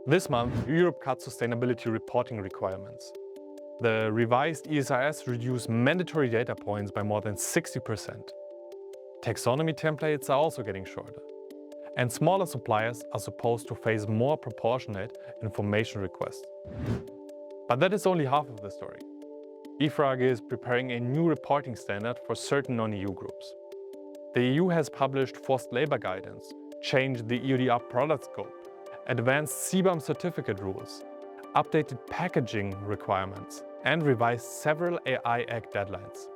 This month, Europe cut sustainability reporting requirements. The revised ESRS reduced mandatory data points by more than 60%. Taxonomy templates are also getting shorter. And smaller suppliers are supposed to face more proportionate information requests. But that is only half of the story. EFRAG is preparing a new reporting standard for certain non-EU groups. The EU has published forced labor guidance, changed the EUDR product scope, advanced CBAM certificate rules, updated packaging requirements, and revised several AI Act deadlines.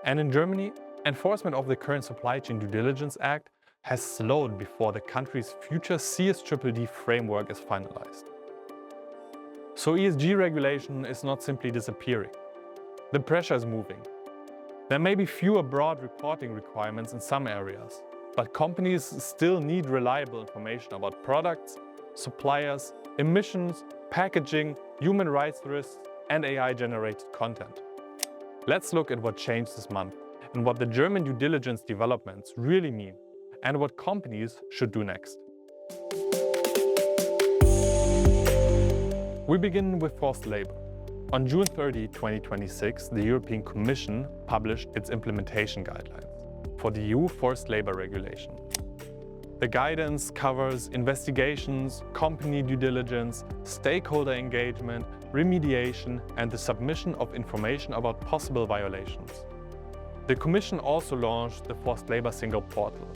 And in Germany, enforcement of the current Supply Chain Due Diligence Act has slowed before the country's future CSDDD framework is finalized. So ESG regulation is not simply disappearing. The pressure is moving. There may be fewer broad reporting requirements in some areas, but companies still need reliable information about products, suppliers, emissions, packaging, human rights risks, and AI-generated content. Let's look at what changed this month and what the German due diligence developments really mean, and what companies should do next. We begin with forced labor. On June 30, 2026, the European Commission published its implementation guidelines for the EU forced labor regulation. The guidance covers investigations, company due diligence, stakeholder engagement, remediation, and the submission of information about possible violations. The Commission also launched the Forced Labor Single Portal.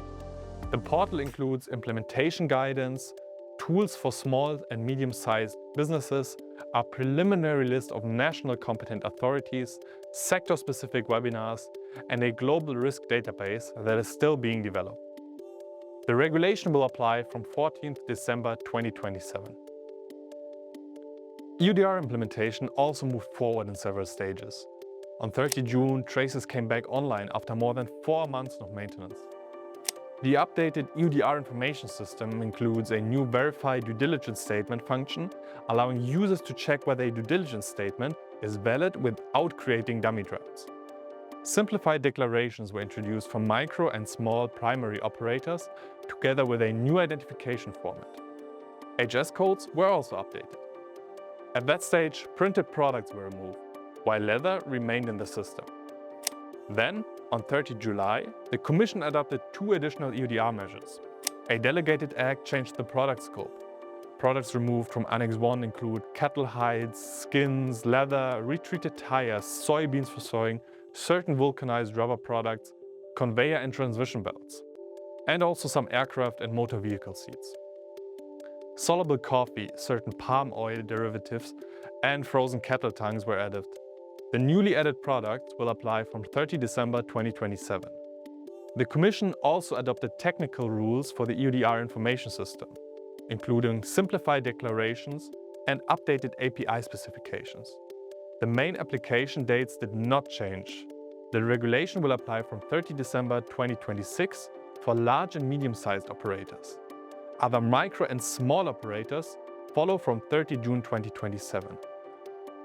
The portal includes implementation guidance, tools for small and medium-sized businesses, a preliminary list of national competent authorities, sector-specific webinars, and a global risk database that is still being developed. The regulation will apply from 14th December 2027. EUDR implementation also moved forward in several stages. On 30 June, traces came back online after more than 4 months of maintenance. The updated EUDR information system includes a new verified due diligence statement function, allowing users to check whether a due diligence statement is valid without creating dummy drafts. Simplified declarations were introduced for micro and small primary operators, together with a new identification format. HS codes were also updated. At that stage, printed products were removed, while leather remained in the system. Then, on 30 July, the Commission adopted 2 additional EUDR measures. A delegated act changed the product scope. Products removed from Annex 1 include cattle hides, skins, leather, retreated tires, soybeans for sewing, certain vulcanized rubber products, conveyor and transmission belts, and also some aircraft and motor vehicle seats. Soluble coffee, certain palm oil derivatives, and frozen cattle tongues were added. The newly added products will apply from 30 December 2027. The Commission also adopted technical rules for the EUDR information system, including simplified declarations and updated API specifications. The main application dates did not change. The regulation will apply from 30 December 2026 for large and medium-sized operators. Other micro and small operators follow from 30 June 2027.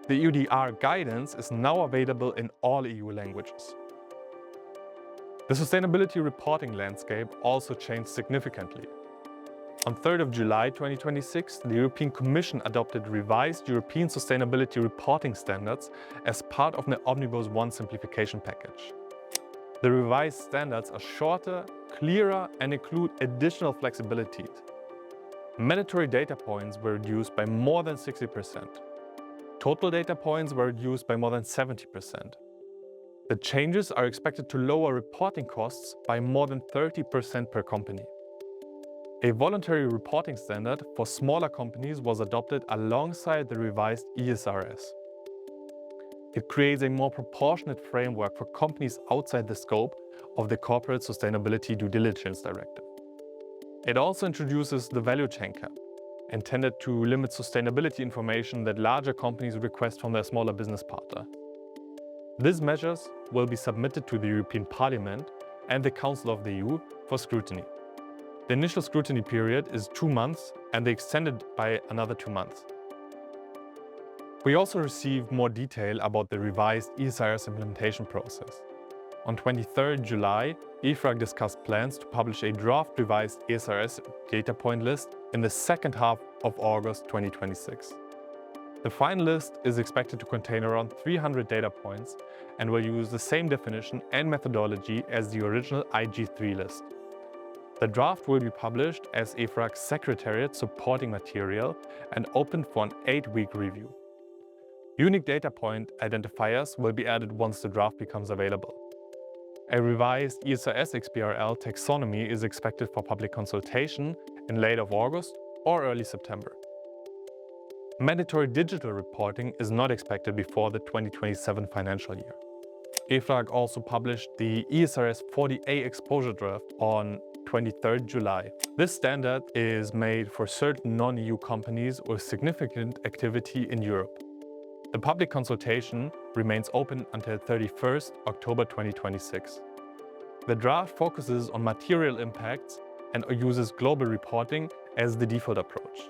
The EUDR guidance is now available in all EU languages. The sustainability reporting landscape also changed significantly. On 3rd of July 2026, the European Commission adopted revised European sustainability reporting standards as part of the Omnibus I simplification package. The revised standards are shorter, clearer, and include additional flexibility. Mandatory data points were reduced by more than 60%. Total data points were reduced by more than 70%. The changes are expected to lower reporting costs by more than 30% per company. A voluntary reporting standard for smaller companies was adopted alongside the revised ESRS. It creates a more proportionate framework for companies outside the scope of the Corporate Sustainability Due Diligence Directive. It also introduces the value chain cap, intended to limit sustainability information that larger companies request from their smaller business partner. These measures will be submitted to the European Parliament and the Council of the EU for scrutiny. The initial scrutiny period is 2 months and they extended by another 2 months. We also received more detail about the revised ESRS implementation process. On 23rd July, EFRAG discussed plans to publish a draft revised ESRS data point list in the second half of August 2026. The final list is expected to contain around 300 data points and will use the same definition and methodology as the original IG3 list. The draft will be published as EFRAG's Secretariat supporting material and open for an 8-week review. Unique data point identifiers will be added once the draft becomes available. A revised ESRS XBRL taxonomy is expected for public consultation in late August or early September. Mandatory digital reporting is not expected before the 2027 financial year. EFRAG also published the ESRS 40A exposure draft on 23rd July. This standard is made for certain non-EU companies with significant activity in Europe. The public consultation remains open until 31st October 2026. The draft focuses on material impacts and uses global reporting as the default approach.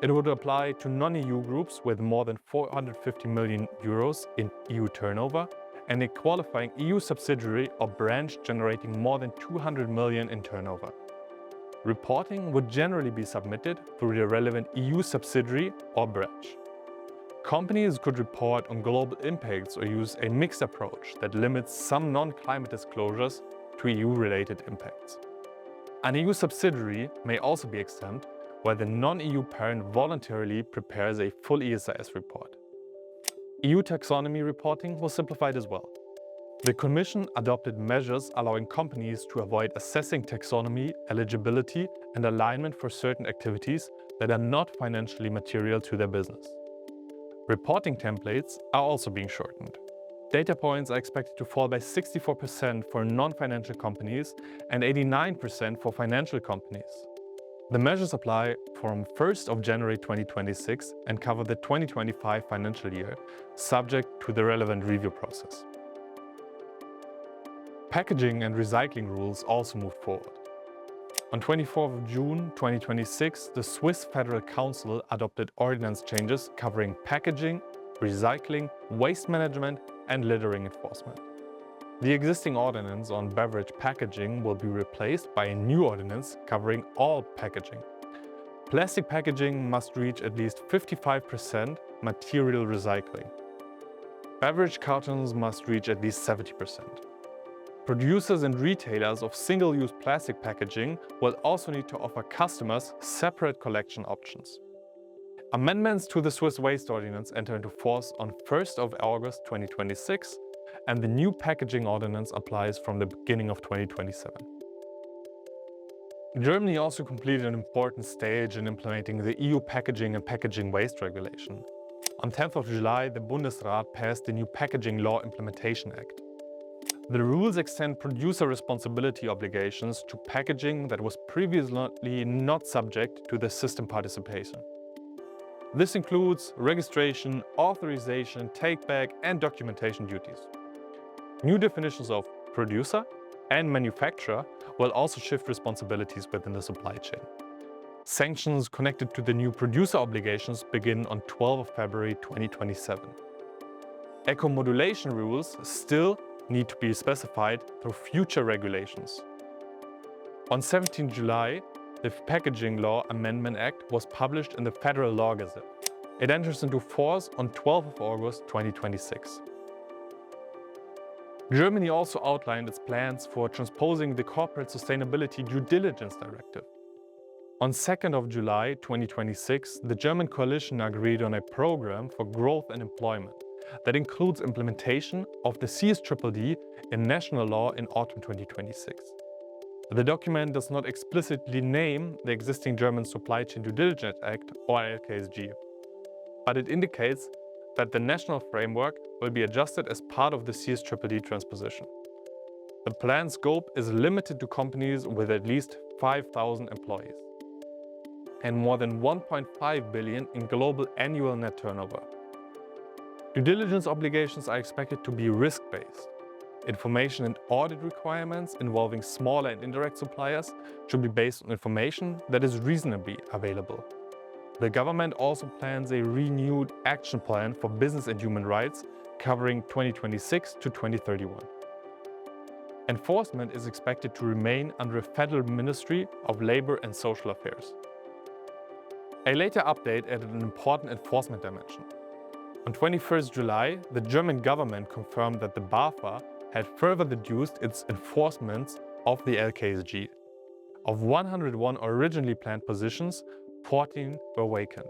It would apply to non-EU groups with more than 450 million euros in EU turnover and a qualifying EU subsidiary or branch generating more than 200 million in turnover. Reporting would generally be submitted through the relevant EU subsidiary or branch. Companies could report on global impacts or use a mixed approach that limits some non-climate disclosures to EU-related impacts. An EU subsidiary may also be exempt where the non-EU parent voluntarily prepares a full ESRS report. EU taxonomy reporting was simplified as well. The Commission adopted measures allowing companies to avoid assessing taxonomy, eligibility and alignment for certain activities that are not financially material to their business. Reporting templates are also being shortened. Data points are expected to fall by 64% for non-financial companies and 89% for financial companies. The measures apply from 1st of January 2026 and cover the 2025 financial year, subject to the relevant review process. Packaging and recycling rules also moved forward. On 24th of June 2026, the Swiss Federal Council adopted ordinance changes covering packaging, recycling, waste management and littering enforcement. The existing ordinance on beverage packaging will be replaced by a new ordinance covering all packaging. Plastic packaging must reach at least 55% material recycling. Beverage cartons must reach at least 70%. Producers and retailers of single-use plastic packaging will also need to offer customers separate collection options. Amendments to the Swiss Waste Ordinance enter into force on 1st of August 2026, and the new packaging ordinance applies from the beginning of 2027. Germany also completed an important stage in implementing the EU packaging and packaging waste regulation. On 10th of July, the Bundesrat passed the new Packaging Law Implementation Act. The rules extend producer responsibility obligations to packaging that was previously not subject to the system participation. This includes registration, authorization, take-back and documentation duties. New definitions of producer and manufacturer will also shift responsibilities within the supply chain. Sanctions connected to the new producer obligations begin on 12th of February 2027. Eco-modulation rules still need to be specified through future regulations. On 17 July, the Packaging Law Amendment Act was published in the Federal Law Gazette. It enters into force on 12th of August 2026. Germany also outlined its plans for transposing the Corporate Sustainability Due Diligence Directive. On 2nd of July 2026, the German coalition agreed on a program for growth and employment that includes implementation of the CSDDD in national law in autumn 2026. The document does not explicitly name the existing German Supply Chain Due Diligence Act or LKSG, but it indicates that the national framework will be adjusted as part of the CSDDD transposition. The planned scope is limited to companies with at least 5,000 employees and more than 1.5 billion in global annual net turnover. Due diligence obligations are expected to be risk-based. Information and audit requirements involving smaller and indirect suppliers should be based on information that is reasonably available. The government also plans a renewed action plan for business and human rights covering 2026 to 2031. Enforcement is expected to remain under a Federal Ministry of Labor and Social Affairs. A later update added an important enforcement dimension. On 21st July, the German government confirmed that the BAFA had further reduced its enforcement of the LKSG. Of 101 originally planned positions, 14 were vacant.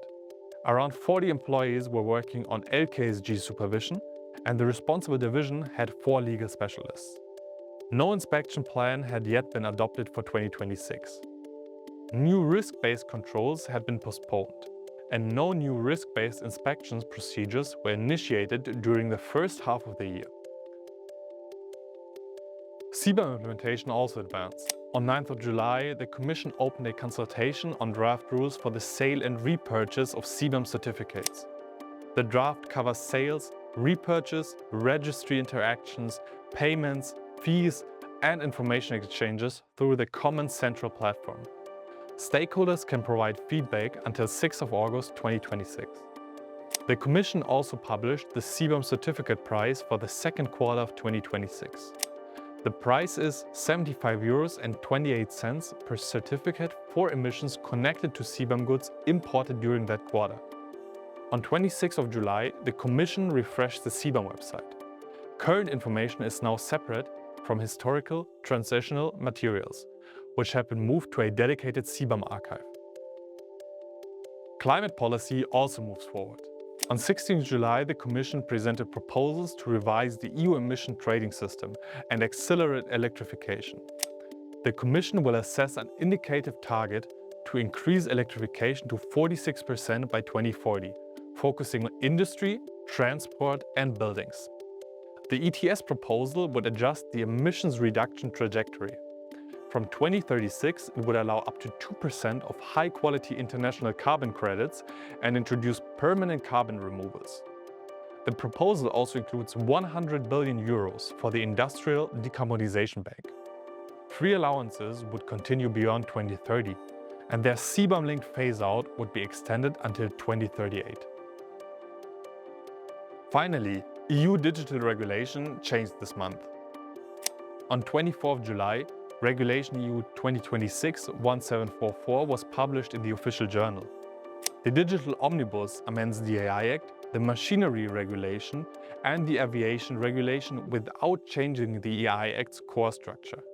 Around 40 employees were working on LKSG supervision, and the responsible division had 4 legal specialists. No inspection plan had yet been adopted for 2026. New risk-based controls had been postponed, and no new risk-based inspections procedures were initiated during the first half of the year. CBAM implementation also advanced. On 9th of July, the Commission opened a consultation on draft rules for the sale and repurchase of CBAM certificates. The draft covers sales, repurchase, registry interactions, payments, fees, and information exchanges through the common central platform. Stakeholders can provide feedback until 6th of August 2026. The Commission also published the CBAM certificate price for the second quarter of 2026. The price is €75.28 per certificate for emissions connected to CBAM goods imported during that quarter. On 26th of July, the Commission refreshed the CBAM website. Current information is now separate from historical transitional materials, which have been moved to a dedicated CBAM archive. Climate policy also moves forward. On 16 July, the Commission presented proposals to revise the EU emission trading system and accelerate electrification. The Commission will assess an indicative target to increase electrification to 46% by 2040, focusing on industry, transport, and buildings. The ETS proposal would adjust the emissions reduction trajectory. From 2036, it would allow up to 2% of high-quality international carbon credits and introduce permanent carbon removals. The proposal also includes €100 billion for the Industrial Decarbonization Bank. Free allowances would continue beyond 2030, and their CBAM-linked phase-out would be extended until 2038. Finally, EU digital regulation changed this month. On 24th July, Regulation EU 2026-1744 was published in the official journal. The Digital Omnibus amends the AI Act, the Machinery Regulation, and the Aviation Regulation without changing the AI Act's core structure.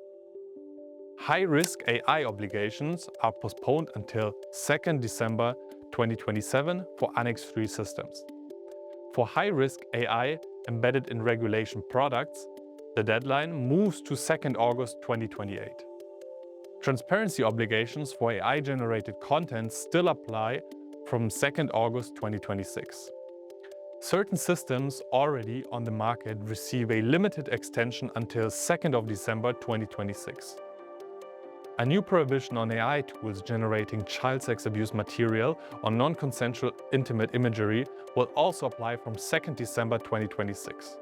High-risk AI obligations are postponed until 2nd December 2027 for Annex 3 systems. For high-risk AI embedded in regulation products, the deadline moves to 2nd August 2028. Transparency obligations for AI-generated content still apply from 2nd August 2026. Certain systems already on the market receive a limited extension until 2nd of December 2026. A new prohibition on AI tools generating child sex abuse material or non-consensual intimate imagery will also apply from 2nd December 2026.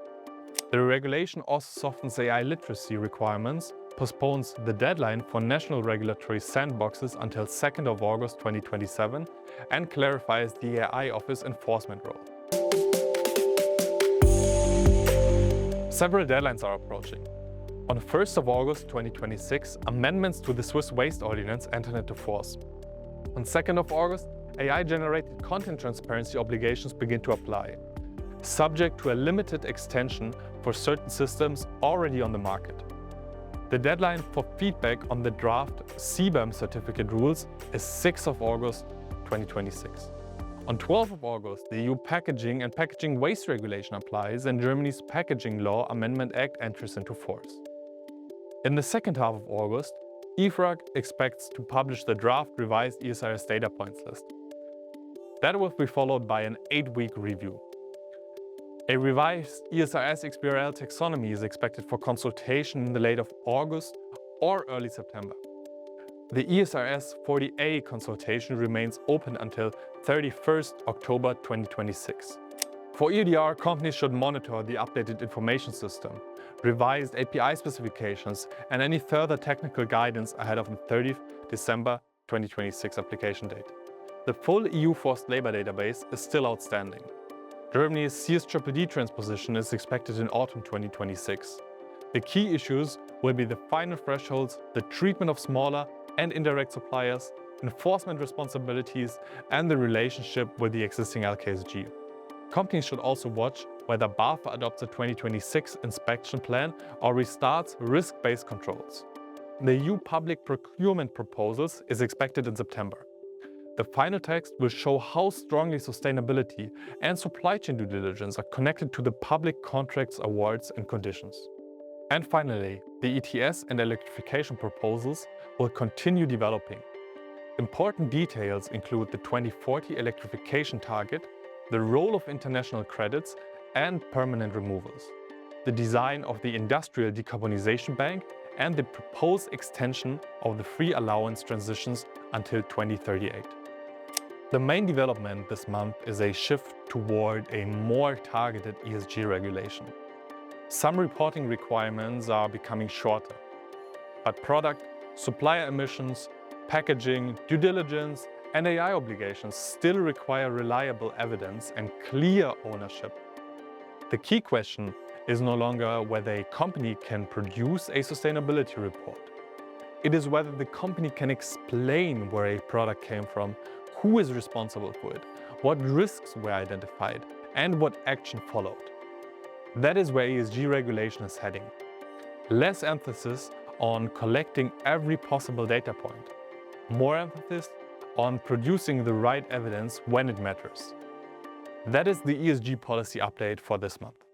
The regulation also softens AI literacy requirements, postpones the deadline for national regulatory sandboxes until 2nd of August 2027, and clarifies the AI Office enforcement role. Several deadlines are approaching. On 1st of August 2026, amendments to the Swiss Waste Ordinance entered into force. On 2nd of August, AI-generated content transparency obligations begin to apply, subject to a limited extension for certain systems already on the market. The deadline for feedback on the draft CBAM certificate rules is 6th of August 2026. On 12th of August, the EU Packaging and Packaging Waste Regulation applies and Germany's Packaging Law Amendment Act enters into force. In the second half of August, EFRAG expects to publish the draft revised ESRS data points list. That will be followed by an 8-week review. A revised ESRS XBRL taxonomy is expected for consultation in the late of August or early September. The ESRS 40A consultation remains open until 31st October 2026. For EUDR, companies should monitor the updated information system, revised API specifications, and any further technical guidance ahead of the 30th December 2026 application date. The full EU forced labor database is still outstanding. Germany's CSDD transposition is expected in autumn 2026. The key issues will be the final thresholds, the treatment of smaller and indirect suppliers, enforcement responsibilities, and the relationship with the existing LKSG. Companies should also watch whether BAFA adopts a 2026 inspection plan or restarts risk-based controls. The EU public procurement proposals is expected in September. The final text will show how strongly sustainability and supply chain due diligence are connected to the public contracts awards and conditions. And finally, the ETS and electrification proposals will continue developing. Important details include the 2040 electrification target, the role of international credits and permanent removals, the design of the Industrial Decarbonization Bank, and the proposed extension of the free allowance transitions until 2038. The main development this month is a shift toward a more targeted ESG regulation. Some reporting requirements are becoming shorter, but product, supplier emissions, packaging, due diligence, and AI obligations still require reliable evidence and clear ownership. The key question is no longer whether a company can produce a sustainability report. It is whether the company can explain where a product came from, who is responsible for it, what risks were identified, and what action followed. That is where ESG regulation is heading. Less emphasis on collecting every possible data point. More emphasis on producing the right evidence when it matters. That is the ESG policy update for this month.